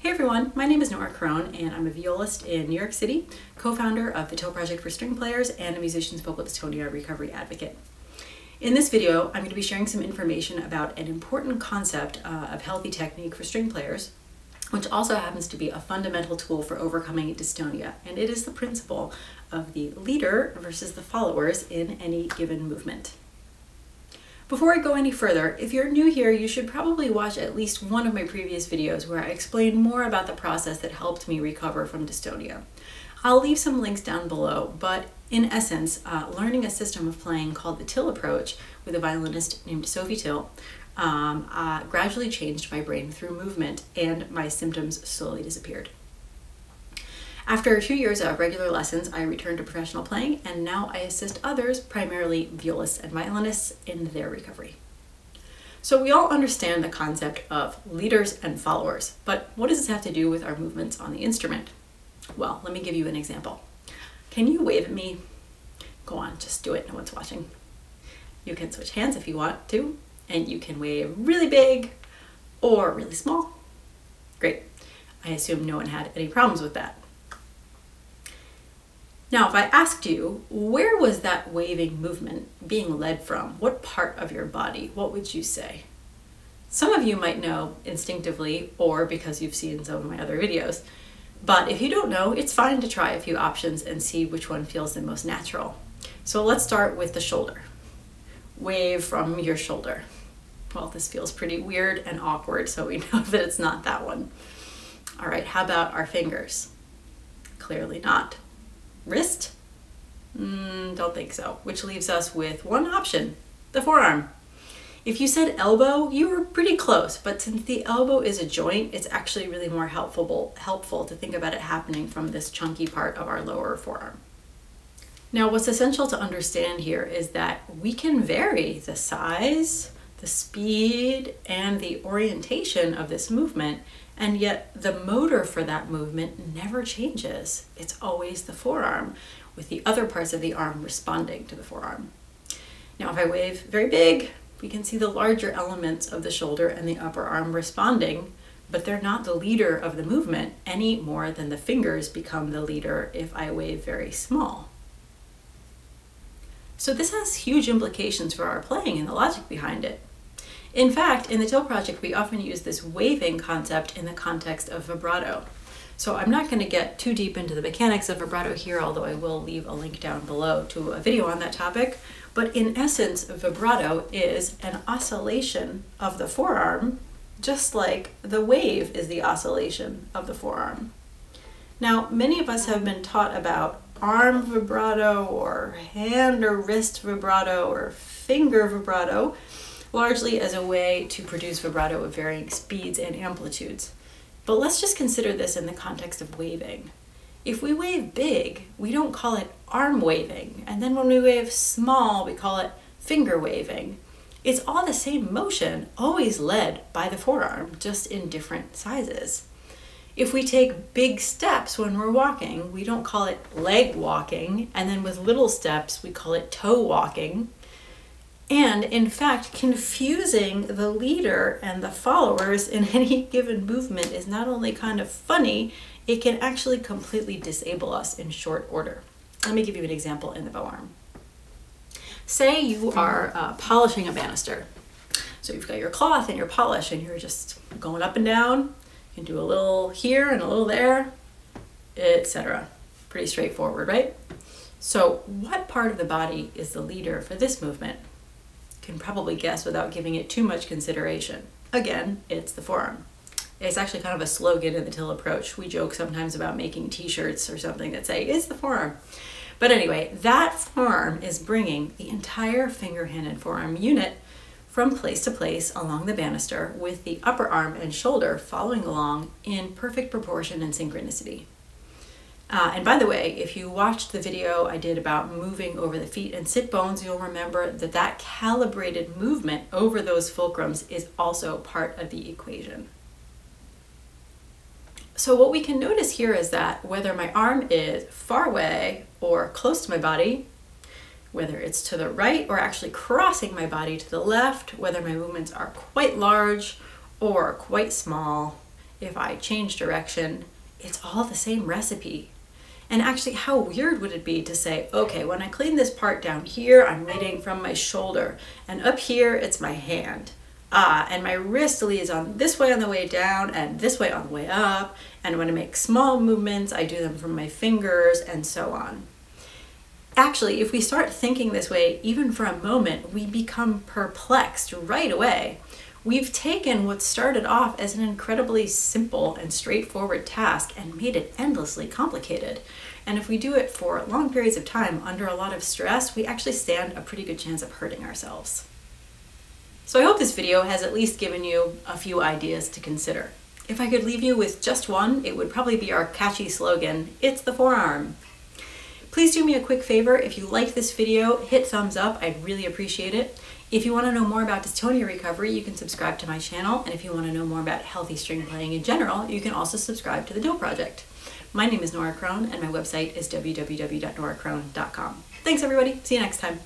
Hey everyone, my name is Nora Crone and I'm a violist in New York City, co-founder of the TOE Project for String Players, and a musician's vocal dystonia recovery advocate. In this video, I'm going to be sharing some information about an important concept of healthy technique for string players, which also happens to be a fundamental tool for overcoming dystonia, and it is the principle of the leader versus the followers in any given movement. Before I go any further, if you're new here, you should probably watch at least one of my previous videos where I explain more about the process that helped me recover from dystonia. I'll leave some links down below, but in essence, learning a system of playing called the Till approach with a violinist named Sophie Till gradually changed my brain through movement, and my symptoms slowly disappeared. After 2 years of regular lessons, I returned to professional playing, and now I assist others, primarily violists and violinists, in their recovery. So we all understand the concept of leaders and followers, but what does this have to do with our movements on the instrument? Well, let me give you an example. Can you wave at me? Go on, just do it, no one's watching. You can switch hands if you want to, and you can wave really big or really small. Great. I assume no one had any problems with that. Now, if I asked you, where was that waving movement being led from? What part of your body? What would you say? Some of you might know instinctively, or because you've seen some of my other videos. But if you don't know, it's fine to try a few options and see which one feels the most natural. So let's start with the shoulder. Wave from your shoulder. Well, this feels pretty weird and awkward, so we know that it's not that one. All right, how about our fingers? Clearly not. Wrist? Don't think so, which leaves us with one option, the forearm. If you said elbow, you were pretty close, but since the elbow is a joint, it's actually really more helpful to think about it happening from this chunky part of our lower forearm. Now, what's essential to understand here is that we can vary the size, the speed, and the orientation of this movement, and yet the motor for that movement never changes. It's always the forearm, with the other parts of the arm responding to the forearm. Now, if I wave very big, we can see the larger elements of the shoulder and the upper arm responding, but they're not the leader of the movement any more than the fingers become the leader if I wave very small. So this has huge implications for our playing and the logic behind it. In fact, in the Till Project, we often use this waving concept in the context of vibrato. So I'm not going to get too deep into the mechanics of vibrato here, although I will leave a link down below to a video on that topic. But in essence, vibrato is an oscillation of the forearm, just like the wave is the oscillation of the forearm. Now, many of us have been taught about arm vibrato or hand or wrist vibrato or finger vibrato, largely as a way to produce vibrato of varying speeds and amplitudes. But let's just consider this in the context of waving. If we wave big, we don't call it arm waving, and then when we wave small, we call it finger waving. It's all the same motion, always led by the forearm, just in different sizes. If we take big steps when we're walking, we don't call it leg walking, and then with little steps, we call it toe walking. And in fact, confusing the leader and the followers in any given movement is not only kind of funny, it can actually completely disable us in short order. Let me give you an example in the bow arm. Say you are polishing a banister. So you've got your cloth and your polish and you're just going up and down. You can do a little here and a little there, etc. Pretty straightforward, right? So what part of the body is the leader for this movement? Can probably guess without giving it too much consideration. Again, it's the forearm. It's actually kind of a slogan in the Till approach. We joke sometimes about making t-shirts or something that say, it's the forearm. But anyway, that forearm is bringing the entire finger, hand, and forearm unit from place to place along the banister, with the upper arm and shoulder following along in perfect proportion and synchronicity. And by the way, if you watched the video I did about moving over the feet and sit bones, you'll remember that that calibrated movement over those fulcrums is also part of the equation. So what we can notice here is that whether my arm is far away or close to my body, whether it's to the right or actually crossing my body to the left, whether my movements are quite large or quite small, if I change direction, it's all the same recipe. And actually, how weird would it be to say, okay, when I clean this part down here, I'm reading from my shoulder, and up here, it's my hand. And my wrist leads on this way on the way down and this way on the way up. And when I make small movements, I do them from my fingers and so on. Actually, if we start thinking this way, even for a moment, we become perplexed right away. We've taken what started off as an incredibly simple and straightforward task and made it endlessly complicated. And if we do it for long periods of time under a lot of stress, we actually stand a pretty good chance of hurting ourselves. So I hope this video has at least given you a few ideas to consider. If I could leave you with just one, it would probably be our catchy slogan, "It's the forearm." Please do me a quick favor. If you liked this video, hit thumbs up. I'd really appreciate it. If you want to know more about dystonia recovery, you can subscribe to my channel. And if you want to know more about healthy string playing in general, you can also subscribe to the Dill Project. My name is Nora Crone, and my website is www.noracrone.com. Thanks, everybody. See you next time.